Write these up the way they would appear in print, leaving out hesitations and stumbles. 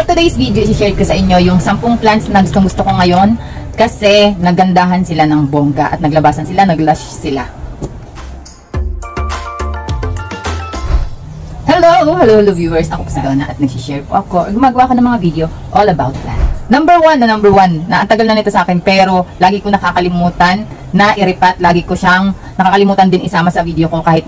today's video, i-share ko sa inyo yung 10 plants na gusto ko ngayon kasi nagandahan sila ng bongga at naglabasan sila, naglush sila. Hello viewers, ako po si Donna at nagsishare po ako, gumagawa ko ng mga video all about plants. Number one na ang tagal na nito sa akin pero lagi ko nakakalimutan na i-repat, lagi ko siyang nakakalimutan din isama sa video ko kahit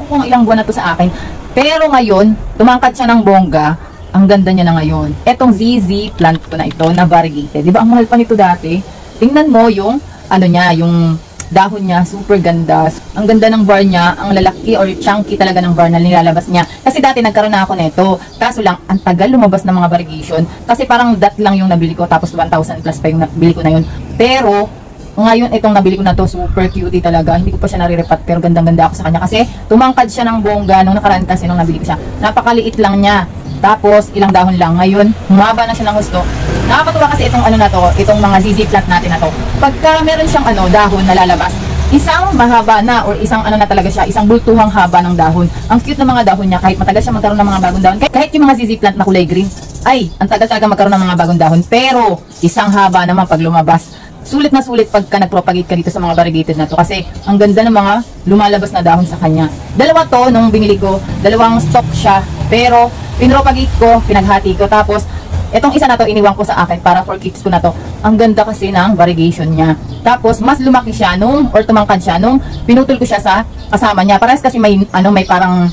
kung ilang buwan na to sa akin. Pero ngayon, tumangkad siya ng bongga. Ang ganda niya na ngayon. Etong ZZ plant ko na ito, na variegated. Di ba ang mahal pa nito dati? Tingnan mo yung, yung dahon niya, super ganda. Ang ganda ng var niya, ang lalaki or chunky talaga ng var na nilalabas niya. Kasi dati nagkaroon na ako nito. Kaso lang, ang tagal lumabas ng mga variegation. Kasi parang dat lang yung nabili ko, tapos 1,000 plus pa yung nabili ko na yun. Pero, ngayon, itong nabili ko na to, super cutie talaga. Hindi ko pa siya nare-repat, pero gandang-ganda ako sa kanya. Kasi, tumangkad siya ng bongga nung nakaraan kasi nung nabili ko siya. Napakaliit lang niya. Tapos, ilang dahon lang. Ngayon, humaba na siya ng gusto. Nakakatuwa kasi itong itong mga ZZ plant natin na to. Pagka meron siyang dahon na lalabas, isang mahaba na or isang na talaga siya, isang bultuhang haba ng dahon. Ang cute ng mga dahon niya, kahit matagal siya magkaroon ng mga bagong dahon. Kahit yung mga ZZ plant na kulay green, ay, ang tagal talaga magkaroon ng mga bagong dahon. Pero, isang haba naman pag lumabas. Sulit na sulit pagka nag-propagate ka dito sa mga variegated na to kasi ang ganda ng mga lumalabas na dahon sa kanya. Dalawa to nung binili ko, dalawang stock siya, pero pinropagate ko, pinaghati ko, tapos itong isa na to iniwan ko sa akin para for keeps ko na to. Ang ganda kasi ng variegation niya. Tapos mas lumaki siya or tumangkad siya nung pinutol ko siya sa kasama niya. Parehas kasi may parang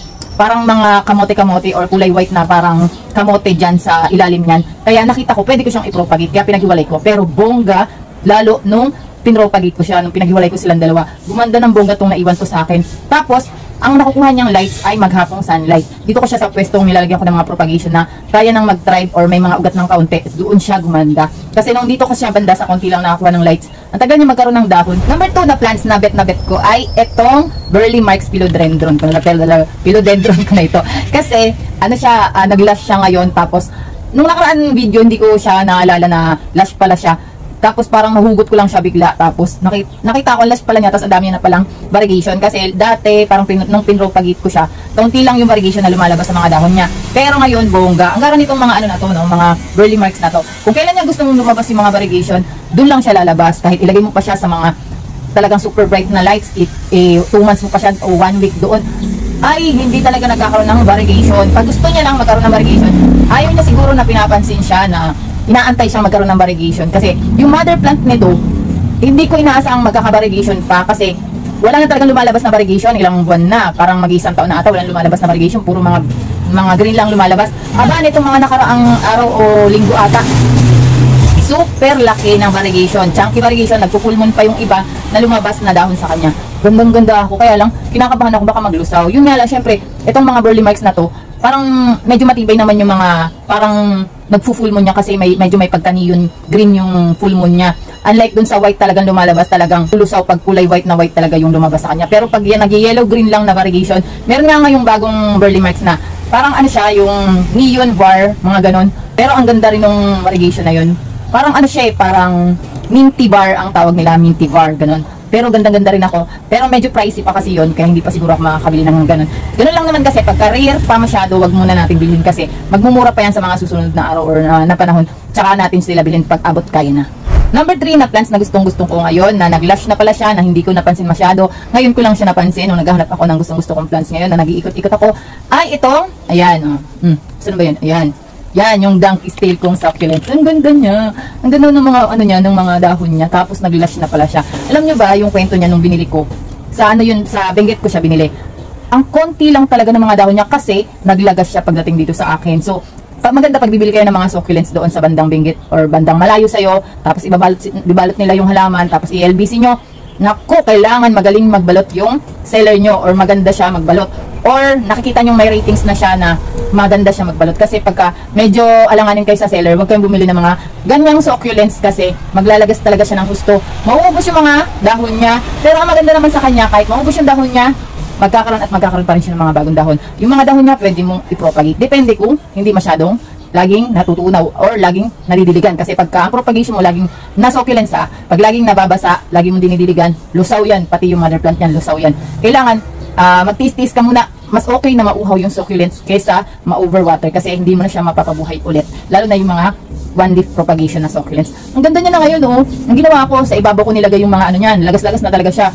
mga kamote-kamote or kulay white na parang kamote dyan sa ilalim niyan. Kaya nakita ko pwede ko siyang i-propagate, kaya pinaghiwalay ko. Pero bongga lalo nung pinropagate ko siya, nung pinaghiwalay ko silang dalawa. Gumanda ng bongga itong naiwan ko sa akin. Tapos, ang nakukuha niyang lights ay maghapong sunlight. Dito ko siya sa pwestong nilalagyan ko ng mga propagation na kaya nang mag-thrive or may mga ugat ng kaunti. Doon siya gumanda. Kasi nung dito ko siya banda sa konti lang nakakuha ng lights, ang tagal niya magkaroon ng dahon. Number 2 na plants na bet ko ay itong Burle Marx Philodendron ko. Philodendron ko na ito. Kasi, nag-lush siya ngayon. Tapos, nung nakaraan video, hindi ko siya naalala na lush pala siya. Tapos parang nahugot ko lang siya bigla. Tapos nakita ko lash pala niya. Tapos ang dami niya na palang variegation. Kasi dati parang nung pinropagate ko siya, kaunti lang yung variegation na lumalabas sa mga dahon niya. Pero ngayon bongga. Ang gara nitong mga mga Burle Marx na to. Kung kailan niya gusto mong lumabas yung mga variegation, dun lang siya lalabas. Kahit ilagay mo pa siya sa mga talagang super bright na lights, 2 months mo pa siya o 1 week doon, ay hindi talaga nagkakaroon ng variegation. Pag gusto niya lang magkaroon ng variegation, ayaw niya siguro na pinapansin siya na inaantay siyang magkaroon ng variegation. Kasi yung mother plant nito, hindi ko inaasang magkaka-variegation pa kasi wala na talagang lumalabas na variegation. Ilang buwan na, parang mag-isang taon na ata, walang lumalabas na variegation. Puro mga green lang lumalabas. Aba, nitong mga nakaraang araw o linggo ata, super laki ng variegation. Chunky variegation, nagpo-full moon pa yung iba na lumabas na dahon sa kanya. Gandang-ganda ako. Kaya lang, kinakabahan ako baka maglusaw. Yun nga lang, syempre, itong mga Burle Marx na to, parang medyo matibay naman yung mga, parang nagfu-full moon niya kasi medyo may pagka-neon green yung full moon niya. Unlike dun sa white talagang lumalabas, talagang lusaw pag kulay white na white talaga yung lumabas sa kanya. Pero pag yan nag-yellow green lang na variegation, meron nga ngayong bagong Burle Marx na parang siya, yung neon var, mga ganon. Pero ang ganda rin ng variegation na yun. Parang siya parang minty bar ang tawag nila, minty var, ganon. Pero ganda-ganda rin ako. Pero medyo pricey pa kasi yun, kaya hindi pa siguro ako makakabili ng ganun. Ganun lang naman kasi, pagka rare pa masyado, wag muna natin bilhin kasi magmumura pa yan sa mga susunod na araw or na panahon. Tsaka natin sila bilhin pag abot kaya na. Number 3 na plants na gustong-gusto ko ngayon, na nag-lush na pala siya, na hindi ko napansin masyado. Ngayon ko lang siya napansin nung naghahanap ako ng gustong-gusto kong plants ngayon, na nag-iikot-ikot ako, ay itong, ayan, saan ba yan? Ayan. Yan, yung donkey's tail kong succulents. Ang ganda niya. Ang ganda ng mga, ng mga dahon niya. Tapos nag-lush na pala siya. Alam niyo ba, yung kwento niya nung binili ko, sa sa Benguet ko siya binili. Ang konti lang talaga ng mga dahon niya kasi naglagas siya pagdating dito sa akin. So, maganda pag bibili kayo ng mga succulents doon sa bandang Benguet or bandang malayo sa'yo. Tapos ibabalot nila yung halaman. Tapos i-LBC nyo. Naku, kailangan magaling magbalot yung seller nyo or maganda siya magbalot. Or nakikita nyo may ratings na siya na maganda siya magbalot. Kasi pagka medyo alanganin kayo sa seller, huwag kayong bumili ng mga ganyang succulents kasi maglalagas talaga siya ng gusto. Mauubos yung mga dahon niya. Pero ang maganda naman sa kanya, kahit maubos yung dahon niya, magkakaroon pa rin siya ng mga bagong dahon. Yung mga dahon niya, pwede mong i-propagate. Depende kung hindi masyadong laging natutunaw or laging nadidiligan. Kasi pagka ang propagation mo laging na-succulents pag laging nababasa, laging mong dinidiligan, lusaw yan. Pati yung mother plant yan, lusaw yan. Kailangan magtiis-tiis ka muna mas okay na mauhaw yung succulents kaysa ma-overwater kasi hindi mo na siya mapapabuhay ulit. Lalo na yung mga one leaf propagation na succulents. Ang ganda niya na ngayon, oh. Ang ginawa ko, sa ibabaw ko nilagay yung mga ano niyan. Lagas-lagas na talaga siya.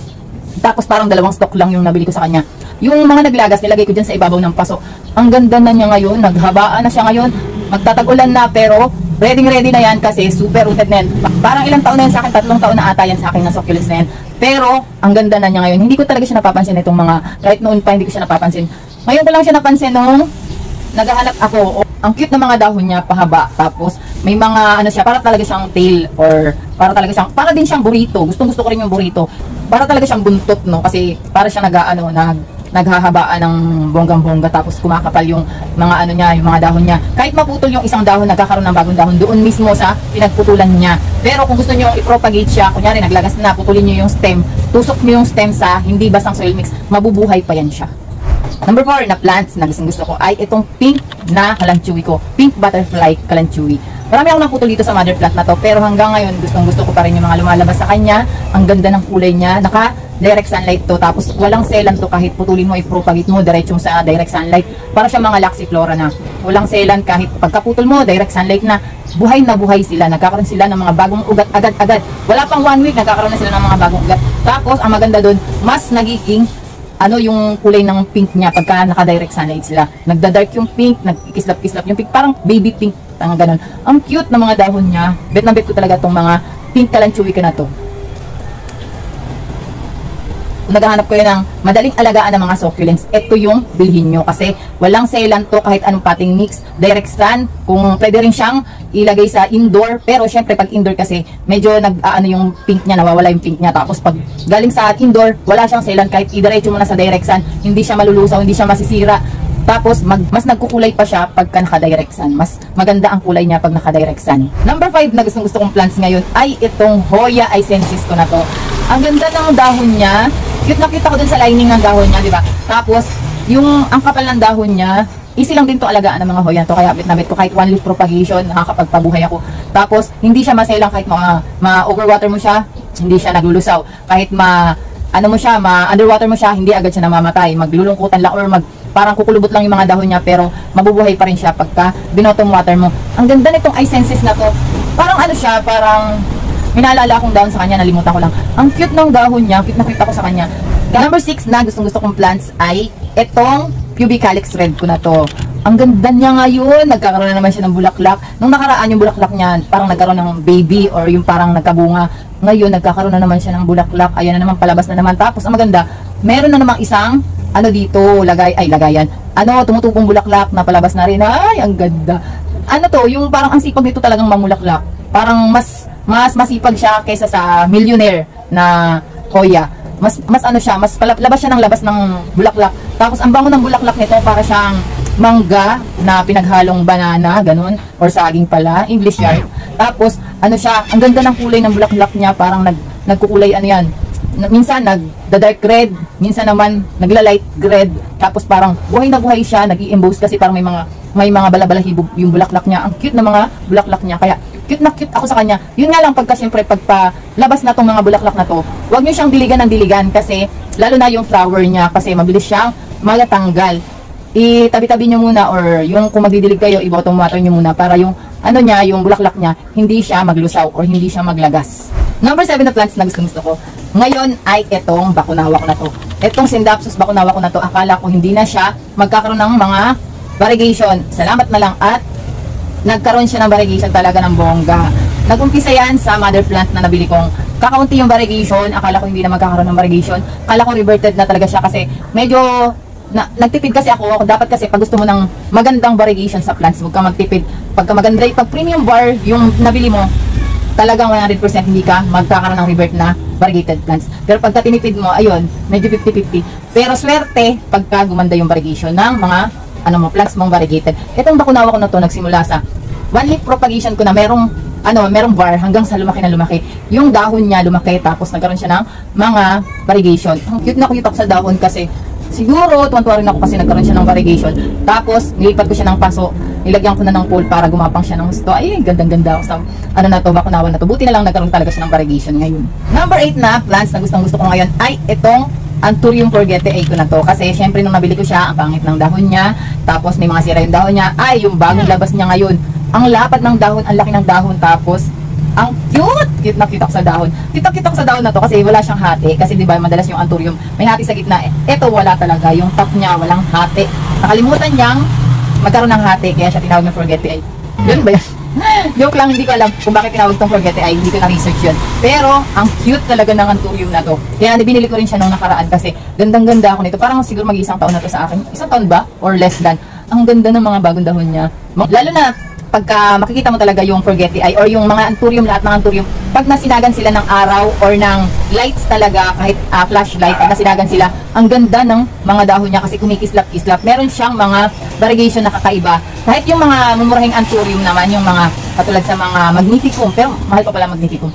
Tapos parang 2 stock lang yung nabili ko sa kanya. Yung mga naglagas, nilagay ko dyan sa ibabaw ng paso. Ang ganda na niya ngayon. Naghabaan na siya ngayon. Magtatag-ulan na pero ready na yan kasi super rooted na yan. Parang ilang taon na yan sa akin, 3 taon na ata yan sa akin na succulents na yan. Pero ang ganda na niya ngayon. Hindi ko talaga siya napapansin itong mga, kahit noon pa hindi ko siya napapansin. Ngayon ko lang siya napansin nung naghahanap ako. Ang cute na mga dahon niya, pahaba. Tapos may mga ano siya, para talaga siyang tail or para din siyang burrito. Gustong-gusto ko rin yung burrito. Para talaga siyang buntot, no? Kasi para siya naghahabaan ng bonggang-bongga tapos kumakapal yung mga ano niya, yung mga dahon niya. Kahit maputol yung isang dahon, nagkakaroon ng bagong dahon doon mismo sa pinagputulan niya. Pero kung gusto niyo i-propagate siya, kunyari naglagas na, putulin niyo yung stem, tusok niyo yung stem sa hindi basang soil mix, mabubuhay pa yan siya. Number 4 na plants na gusto ko ay itong pink na kalanchoy ko. Pink butterfly kalanchoy. Marami akong naputol dito sa mother plant na to, pero hanggang ngayon gustong-gusto ko pa rin yung mga lumalabas sa kanya. Ang ganda ng kulay niya. Naka direct sunlight to, tapos walang selan to, kahit putulin mo, i-propagate mo diretso sa direct sunlight. Para siya mga Laxiflora na walang selan, kahit pagkaputol mo, direct sunlight na buhay sila. Nagkakaroon sila ng mga bagong ugat agad-agad. Wala pang 1 week, nagkakaroon na sila ng mga bagong ugat. Tapos ang maganda doon, mas nagiging yung kulay ng pink niya pagka naka-direct sunlight sila. Nagda-dark yung pink, nagkikislap-kislap yung pink, parang baby pink, ganun. Ang cute ng mga dahon niya. Bet na bet ko talaga tong mga pink kalanchoy ka na to. Kung naghahanap ko yun ng madaling alagaan ng mga succulents, ito yung bilhin nyo kasi walang selan to, kahit anong potting mix, direct sun, kung pwede rin siyang ilagay sa indoor, pero syempre pag indoor kasi medyo yung pink niya, nawawala yung pink niya, tapos pag galing sa indoor, wala siyang selan, kahit idiretso mo na sa direct sun, hindi siya malulusaw, hindi siya masisira. Tapos mas nagkukulay pa siya pagka naka-direct sun. Mas maganda ang kulay niya pag naka-direct sun. Number 5 na gusto kong plants ngayon ay itong Hoya icensis ko na to. Ang ganda ng dahon niya. Cute na cute ako dun sa lining ng dahon niya, di ba? Tapos ang kapal ng dahon niya, easy lang din to alagaan ng mga Hoya to. Kaya bit na bit ko kahit 1 leaf propagation, nakakapagpabuhay ako. Tapos hindi siya maselang, kahit ma-overwater mo siya, hindi siya naglulusaw. Kahit ma-underwater mo siya, hindi agad siya namamatay. Maglulungkutan lang or parang kukulubot lang yung mga dahon niya, pero mabubuhay pa rin siya pagka binottom water mo. Ang ganda nitong icensis na to. Parang parang minaalala akong dahon sa kanya, nalimutan ko lang. Ang cute ng dahon niya, cute na cute ako sa kanya. Number 6 na gusto kong plants ay itong Pubicalix red ko na to. Ang ganda niya ngayon, nagkakaroon na naman siya ng bulaklak. Nung nakaraan yung bulaklak niya, parang nagkaroon ng baby or yung parang nagkabunga. Ngayon, nagkakaroon na naman siya ng bulaklak. Ayan na naman, palabas na naman. Tapos, ang maganda, meron na namang isang dito, lagayan. Tumutugong bulaklak na palabas na rin. Ay, ang ganda. Yung parang ang sipag dito talagang mamulaklak. Parang mas masipag siya kaysa sa millionaire na Hoya. Mas labas siya ng labas ng bulaklak. Tapos ang bango ng bulaklak nito, para siyang mangga na pinaghalong banana, ganun, or saging pala, English yard. Tapos ang ganda ng kulay ng bulaklak niya, parang nagkukulay minsan nagda-dark red, minsan naman nagla-light red. Tapos parang buhay na buhay siya, nag-i-emboss kasi parang may mga balabalahibog yung bulaklak niya. Ang cute na mga bulaklak niya, kaya cute na cute ako sa kanya. Yun nga lang, syempre pagpalabas na tong mga bulaklak na to, huwag niyo siyang diligan ng diligan kasi lalo na yung flower niya, kasi mabilis siyang magatanggal. Itabi-tabi niyo muna, or kung magdidilig kayo, i-bottom water niyo muna para yung yung bulaklak niya hindi siya maglusaw or hindi siya maglagas. Number 7 na plants na gusto ko ngayon ay itong bakunawa ko na to. Itong Scindapsus bakunawa ko na to, akala ko hindi na siya magkakaroon ng mga variegation. Salamat na lang at nagkaroon siya ng variegation talaga ng bongga. Nag-umpisa yan sa mother plant na nabili kong kakaunti yung variegation. Akala ko hindi na magkakaroon ng variegation. Akala ko reverted na talaga siya kasi medyo nagtipid kasi ako. Dapat kasi pag gusto mo ng magandang variegation sa plants, huwag ka magtipid. Pag premium bar yung nabili mo, talagang 100% hindi ka magkakaroon ng revert na variegated plants. Pero pagka tinipid mo, ayun, medyo 50-50. Pero swerte pagka gumanda yung variegation ng mga plants mong variegated. Itong bakunawa ko na to, nagsimula sa 1 leaf propagation ko na merong var hanggang sa lumaki na lumaki. Yung dahon niya lumaki, tapos nagkaroon siya ng mga variegation. Ang cute na cute ako sa dahon kasi siguro tuwan-tuwa rin ako kasi nagkaroon siya ng variegation. Tapos nilipat ko siya ng paso, nilagyan ko na ng pool para gumapang siya ng gusto. Ay, gandang-ganda ako sa bakunawan na to. Buti na lang nagkaroon talaga siya ng variegation ngayon. Number 8 na plants na gustong-gusto ko ngayon ay itong Anthurium forgetii ko na to. Kasi syempre nung nabili ko siya, ang pangit ng dahon niya. Tapos may mga sira yung dahon niya. Ay, yung bagong labas niya ngayon. Ang lapad ng dahon, ang laki ng dahon. Tapos, ang cute! Cute na cute ako sa dahon. Cute ako sa dahon na to kasi wala siyang hati. Kasi di ba madalas yung Anthurium may hati sa gitna. Ito wala talaga. Yung top niya walang hati. Nakalimutan niyang magkaroon ng hati. Kaya siya tinawag na forgetii. Yun ba yan? Joke lang, hindi ko alam kung bakit tinawag itong forgetii. Hindi ko na-research yun. Pero, ang cute talaga ng Anthurium na to. Kaya binili ko rin siya nung nakaraan kasi gandang-ganda ako nito. Parang siguro mag-isang taon na to sa akin. Isang taon ba? Or less than. Ang ganda ng mga bagong dahon niya. Lalo na pagka makikita mo talaga yung forgetii or yung mga Anthurium, lahat ng Anthurium, pag nasinagan sila ng araw or ng lights talaga, kahit flashlight, pag nasinagan sila, ang ganda ng mga dahon niya kasi kumikislap-kislap. Meron siyang mga variegation na kakaiba. Kahit yung mga mumurahing Anthurium naman, yung mga katulad sa mga magnificum, pero mahal pa pala magnificum.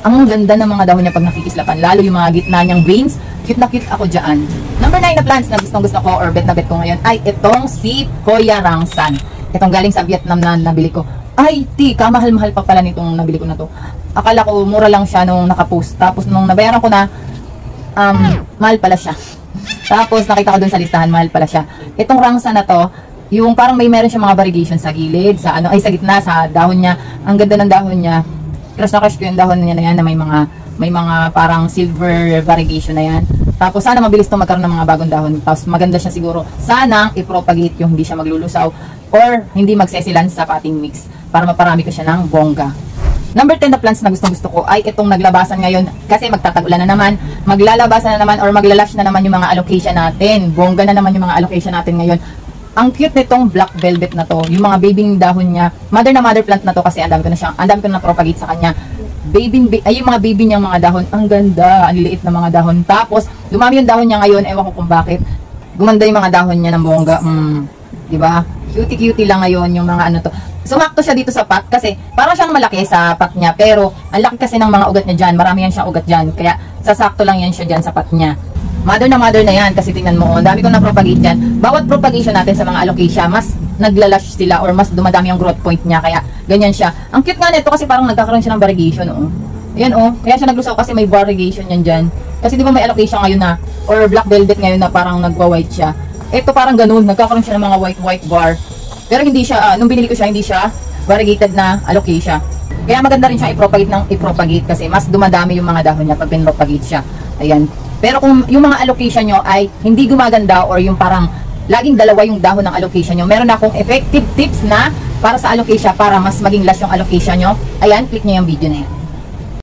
Ang ganda ng mga dahon niya pag nakikislapan, lalo yung mga gitna niyang veins, cute na cute ako dyan. Number 9 na plants na gustong gusto ko or bet na bet ko ngayon ay itong si Hoya Rangsan. Itong galing sa Vietnam na nabili ko. Ay, kamahal-mahal pa pala nitong nabili ko na to. Akala ko mura lang siya nung nakapost. Tapos nung nabayaran ko na, mahal pala siya. Tapos nakita ko dun sa listahan, mahal pala siya. Itong Rangsan na to, yung parang meron siya mga variegation sa gilid, sa gitna, sa dahon niya. Ang ganda ng dahon niya. Crush na crush ko yung dahon niya na yan na may mga parang silver variegation na yan. Tapos sana mabilis itong magkaroon ng mga bagong dahon. Tapos maganda siya siguro. Sana i-propagate yung hindi siya maglulusaw or hindi magsesilan sa potting mix para maparami ko siya ng bongga. Number 10 na plants na gusto ko ay itong naglabasan ngayon kasi magtatagulan na naman, maglalabasan na naman or maglalash na naman yung mga allocation natin. Bongga na naman yung mga allocation natin ngayon. Ang cute nitong black velvet na to, yung mga babying dahon niya. Mother na mother plant na to kasi ang dami ko na propagate sa kanya. Yung mga baby niyang mga dahon, ang ganda, ang liliit na mga dahon. Tapos, dumami yung dahon niya ngayon, ewan ko kung bakit. Gumanda yung mga dahon niya ng bongga. Diba? Cutie-cutie lang ngayon yung mga ano to. Sumakto siya dito sa pot kasi parang siyang malaki sa pot niya. Pero, ang laki kasi ng mga ugat niya dyan. Marami yan siyang ugat dyan. Kaya, sasakto lang yan siya dyan sa pot niya. Mother na yan kasi tingnan mo, ang dami ko na propagate yan. Bawat propagation natin sa mga alocasia, mas naglalash sila or mas dumadami yung growth point niya. Kaya, ganyan siya. Ang cute nga nito kasi parang nagkakaroon siya ng variegation. Ayan kaya siya naglusaw kasi may variegation yan dyan. Kasi di ba may alocasia ngayon na, or black velvet ngayon na parang nagwa-white siya. Ito parang ganun, nagkakaroon siya ng mga white bar. Pero hindi siya, nung binili ko siya, hindi siya variegated na alocasia. Kaya maganda rin siya i-propagate kasi mas dumadami yung mga dahon niya pag pinropagate siya. Ayan. Pero kung yung mga allocation nyo ay hindi gumaganda or yung parang laging dalawa yung dahon ng allocation nyo, meron akong effective tips na para sa allocation para mas maging last yung allocation nyo. Ayan, click nyo yung video na yan.